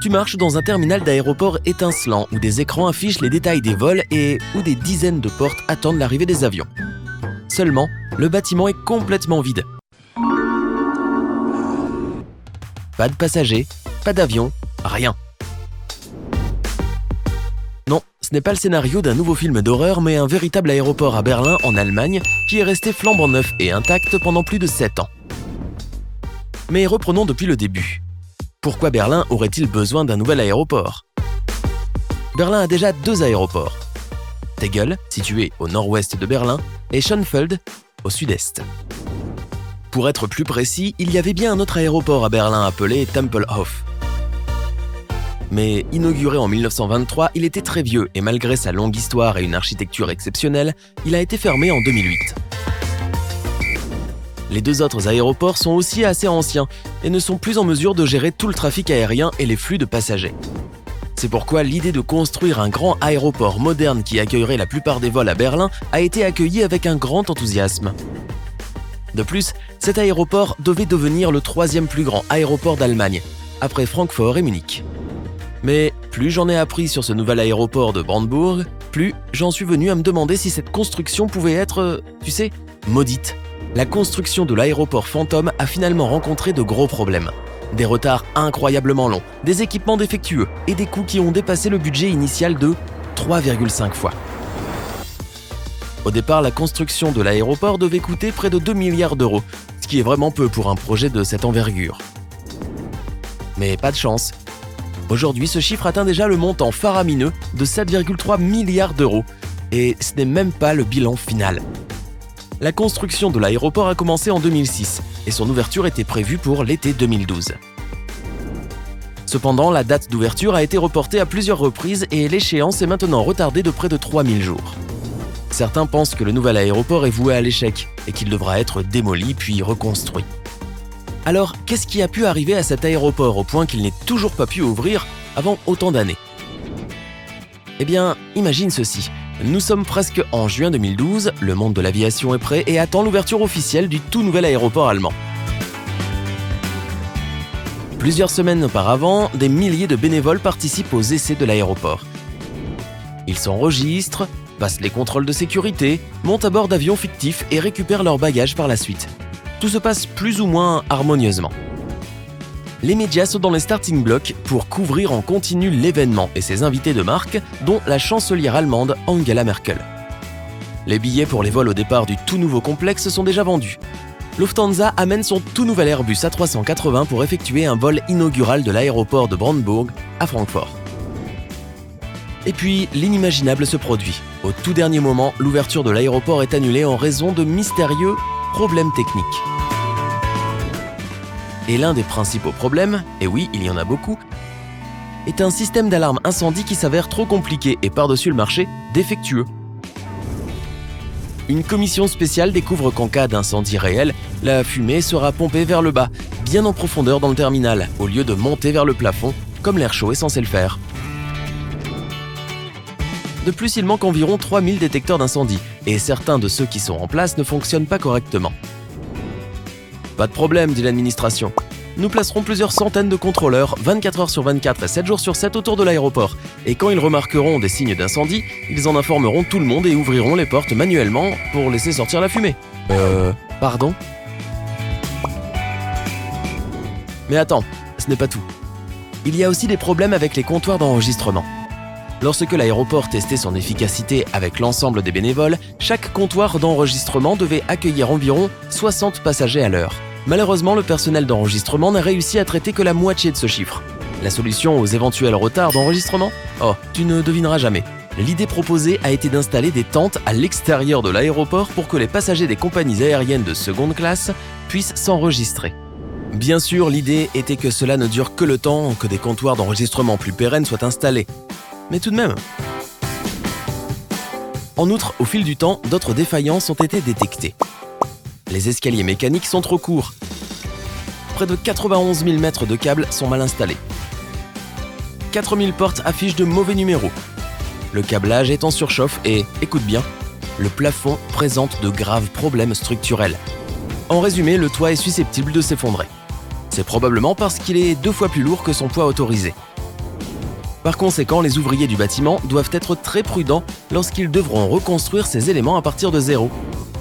Tu marches dans un terminal d'aéroport étincelant où des écrans affichent les détails des vols et où des dizaines de portes attendent l'arrivée des avions. Seulement, le bâtiment est complètement vide. Pas de passagers, pas d'avion, rien. Non, ce n'est pas le scénario d'un nouveau film d'horreur, mais un véritable aéroport à Berlin, en Allemagne, qui est resté flambant neuf et intact pendant plus de 7 ans. Mais reprenons depuis le début. Pourquoi Berlin aurait-il besoin d'un nouvel aéroport ? Berlin a déjà 2 aéroports. Tegel, situé au nord-ouest de Berlin, et Schönefeld, au sud-est. Pour être plus précis, il y avait bien un autre aéroport à Berlin appelé Tempelhof. Mais inauguré en 1923, il était très vieux et malgré sa longue histoire et une architecture exceptionnelle, il a été fermé en 2008. Les 2 autres aéroports sont aussi assez anciens et ne sont plus en mesure de gérer tout le trafic aérien et les flux de passagers. C'est pourquoi l'idée de construire un grand aéroport moderne qui accueillerait la plupart des vols à Berlin a été accueillie avec un grand enthousiasme. De plus, cet aéroport devait devenir le 3e plus grand aéroport d'Allemagne, après Francfort et Munich. Mais plus j'en ai appris sur ce nouvel aéroport de Brandebourg, plus j'en suis venu à me demander si cette construction pouvait être, maudite. La construction de l'aéroport fantôme a finalement rencontré de gros problèmes. Des retards incroyablement longs, des équipements défectueux et des coûts qui ont dépassé le budget initial de 3,5 fois. Au départ, la construction de l'aéroport devait coûter près de 2 milliards d'euros, ce qui est vraiment peu pour un projet de cette envergure. Mais pas de chance. Aujourd'hui, ce chiffre atteint déjà le montant faramineux de 7,3 milliards d'euros, et ce n'est même pas le bilan final. La construction de l'aéroport a commencé en 2006 et son ouverture était prévue pour l'été 2012. Cependant, la date d'ouverture a été reportée à plusieurs reprises et l'échéance est maintenant retardée de près de 3000 jours. Certains pensent que le nouvel aéroport est voué à l'échec et qu'il devra être démoli puis reconstruit. Alors, qu'est-ce qui a pu arriver à cet aéroport au point qu'il n'ait toujours pas pu ouvrir avant autant d'années ? Eh bien, imagine ceci. Nous sommes presque en juin 2012, le monde de l'aviation est prêt et attend l'ouverture officielle du tout nouvel aéroport allemand. Plusieurs semaines auparavant, des milliers de bénévoles participent aux essais de l'aéroport. Ils s'enregistrent, passent les contrôles de sécurité, montent à bord d'avions fictifs et récupèrent leurs bagages par la suite. Tout se passe plus ou moins harmonieusement. Les médias sont dans les starting blocks pour couvrir en continu l'événement et ses invités de marque, dont la chancelière allemande Angela Merkel. Les billets pour les vols au départ du tout nouveau complexe sont déjà vendus. Lufthansa amène son tout nouvel Airbus A380 pour effectuer un vol inaugural de l'aéroport de Brandebourg à Francfort. Et puis, l'inimaginable se produit. Au tout dernier moment, l'ouverture de l'aéroport est annulée en raison de mystérieux problèmes techniques. Et l'un des principaux problèmes, et oui, il y en a beaucoup, est un système d'alarme incendie qui s'avère trop compliqué et par-dessus le marché, défectueux. Une commission spéciale découvre qu'en cas d'incendie réel, la fumée sera pompée vers le bas, bien en profondeur dans le terminal, au lieu de monter vers le plafond, comme l'air chaud est censé le faire. De plus, il manque environ 3000 détecteurs d'incendie, et certains de ceux qui sont en place ne fonctionnent pas correctement. Pas de problème, dit l'administration. Nous placerons plusieurs centaines de contrôleurs, 24 heures sur 24 et 7 jours sur 7 autour de l'aéroport. Et quand ils remarqueront des signes d'incendie, ils en informeront tout le monde et ouvriront les portes manuellement pour laisser sortir la fumée. Pardon ? Mais attends, ce n'est pas tout. Il y a aussi des problèmes avec les comptoirs d'enregistrement. Lorsque l'aéroport testait son efficacité avec l'ensemble des bénévoles, chaque comptoir d'enregistrement devait accueillir environ 60 passagers à l'heure. Malheureusement, le personnel d'enregistrement n'a réussi à traiter que la moitié de ce chiffre. La solution aux éventuels retards d'enregistrement ? Oh, tu ne devineras jamais. L'idée proposée a été d'installer des tentes à l'extérieur de l'aéroport pour que les passagers des compagnies aériennes de seconde classe puissent s'enregistrer. Bien sûr, l'idée était que cela ne dure que le temps que des comptoirs d'enregistrement plus pérennes soient installés. Mais tout de même. En outre, au fil du temps, d'autres défaillances ont été détectées. Les escaliers mécaniques sont trop courts. Près de 91 000 mètres de câbles sont mal installés. 4000 portes affichent de mauvais numéros. Le câblage est en surchauffe et, écoute bien, le plafond présente de graves problèmes structurels. En résumé, le toit est susceptible de s'effondrer. C'est probablement parce qu'il est 2 fois plus lourd que son poids autorisé. Par conséquent, les ouvriers du bâtiment doivent être très prudents lorsqu'ils devront reconstruire ces éléments à partir de zéro.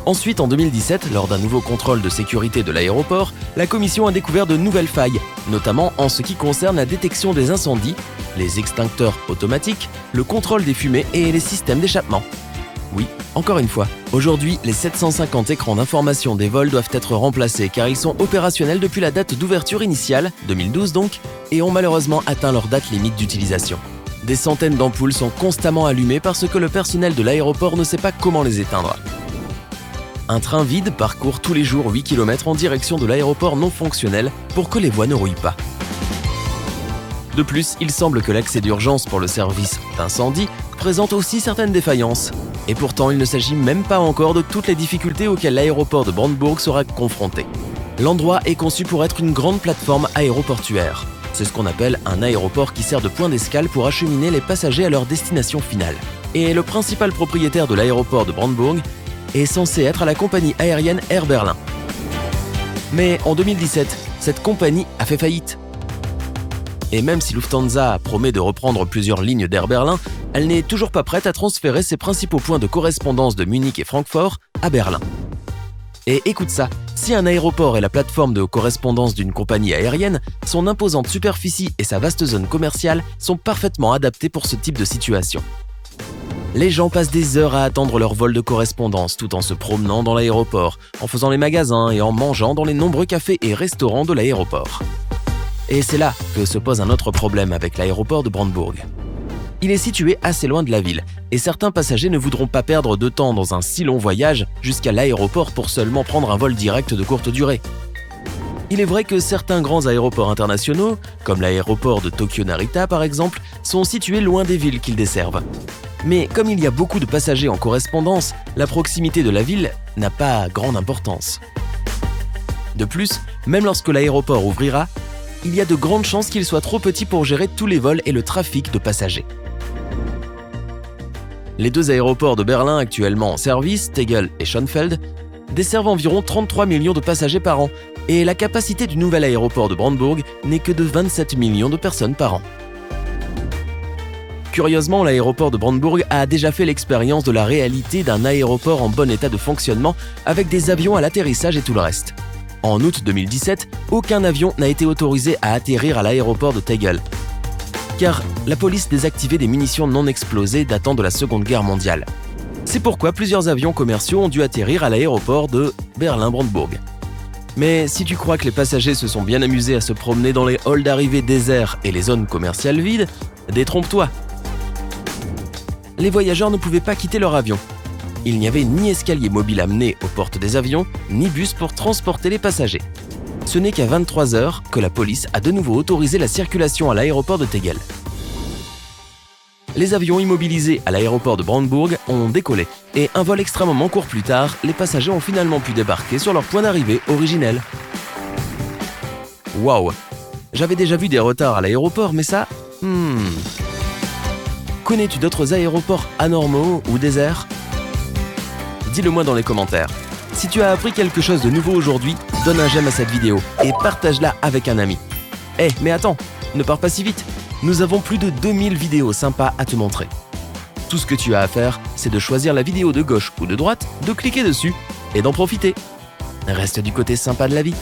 Ensuite, en 2017, lors d'un nouveau contrôle de sécurité de l'aéroport, la commission a découvert de nouvelles failles, notamment en ce qui concerne la détection des incendies, les extincteurs automatiques, le contrôle des fumées et les systèmes d'échappement. Oui, encore une fois, aujourd'hui, les 750 écrans d'information des vols doivent être remplacés car ils sont opérationnels depuis la date d'ouverture initiale, 2012 donc, et ont malheureusement atteint leur date limite d'utilisation. Des centaines d'ampoules sont constamment allumées parce que le personnel de l'aéroport ne sait pas comment les éteindre. Un train vide parcourt tous les jours 8 km en direction de l'aéroport non fonctionnel pour que les voies ne rouillent pas. De plus, il semble que l'accès d'urgence pour le service d'incendie présente aussi certaines défaillances. Et pourtant, il ne s'agit même pas encore de toutes les difficultés auxquelles l'aéroport de Brandebourg sera confronté. L'endroit est conçu pour être une grande plateforme aéroportuaire. C'est ce qu'on appelle un aéroport qui sert de point d'escale pour acheminer les passagers à leur destination finale. Et le principal propriétaire de l'aéroport de Brandebourg est censé être la compagnie aérienne Air Berlin. Mais en 2017, cette compagnie a fait faillite. Et même si Lufthansa promet de reprendre plusieurs lignes d'Air Berlin, elle n'est toujours pas prête à transférer ses principaux points de correspondance de Munich et Francfort à Berlin. Et écoute ça, si un aéroport est la plateforme de correspondance d'une compagnie aérienne, son imposante superficie et sa vaste zone commerciale sont parfaitement adaptés pour ce type de situation. Les gens passent des heures à attendre leur vol de correspondance tout en se promenant dans l'aéroport, en faisant les magasins et en mangeant dans les nombreux cafés et restaurants de l'aéroport. Et c'est là que se pose un autre problème avec l'aéroport de Brandebourg. Il est situé assez loin de la ville, et certains passagers ne voudront pas perdre de temps dans un si long voyage jusqu'à l'aéroport pour seulement prendre un vol direct de courte durée. Il est vrai que certains grands aéroports internationaux, comme l'aéroport de Tokyo Narita par exemple, sont situés loin des villes qu'ils desservent. Mais comme il y a beaucoup de passagers en correspondance, la proximité de la ville n'a pas grande importance. De plus, même lorsque l'aéroport ouvrira, il y a de grandes chances qu'il soit trop petit pour gérer tous les vols et le trafic de passagers. Les deux aéroports de Berlin actuellement en service, Tegel et Schönefeld, desservent environ 33 millions de passagers par an, et la capacité du nouvel aéroport de Brandebourg n'est que de 27 millions de personnes par an. Curieusement, l'aéroport de Brandebourg a déjà fait l'expérience de la réalité d'un aéroport en bon état de fonctionnement avec des avions à l'atterrissage et tout le reste. En août 2017, aucun avion n'a été autorisé à atterrir à l'aéroport de Tegel, car la police désactivait des munitions non explosées datant de la Seconde Guerre mondiale. C'est pourquoi plusieurs avions commerciaux ont dû atterrir à l'aéroport de Berlin-Brandebourg. Mais si tu crois que les passagers se sont bien amusés à se promener dans les halls d'arrivée déserts et les zones commerciales vides, détrompe-toi. Les voyageurs ne pouvaient pas quitter leur avion. Il n'y avait ni escalier mobile amené aux portes des avions, ni bus pour transporter les passagers. Ce n'est qu'à 23h que la police a de nouveau autorisé la circulation à l'aéroport de Tegel. Les avions immobilisés à l'aéroport de Brandebourg ont décollé et un vol extrêmement court plus tard, les passagers ont finalement pu débarquer sur leur point d'arrivée originel. Waouh! J'avais déjà vu des retards à l'aéroport, mais ça... Connais-tu d'autres aéroports anormaux ou déserts? Dis-le-moi dans les commentaires. Si tu as appris quelque chose de nouveau aujourd'hui, donne un j'aime à cette vidéo et partage-la avec un ami. Mais attends, ne pars pas si vite. Nous avons plus de 2000 vidéos sympas à te montrer. Tout ce que tu as à faire, c'est de choisir la vidéo de gauche ou de droite, de cliquer dessus et d'en profiter. Reste du côté sympa de la vie.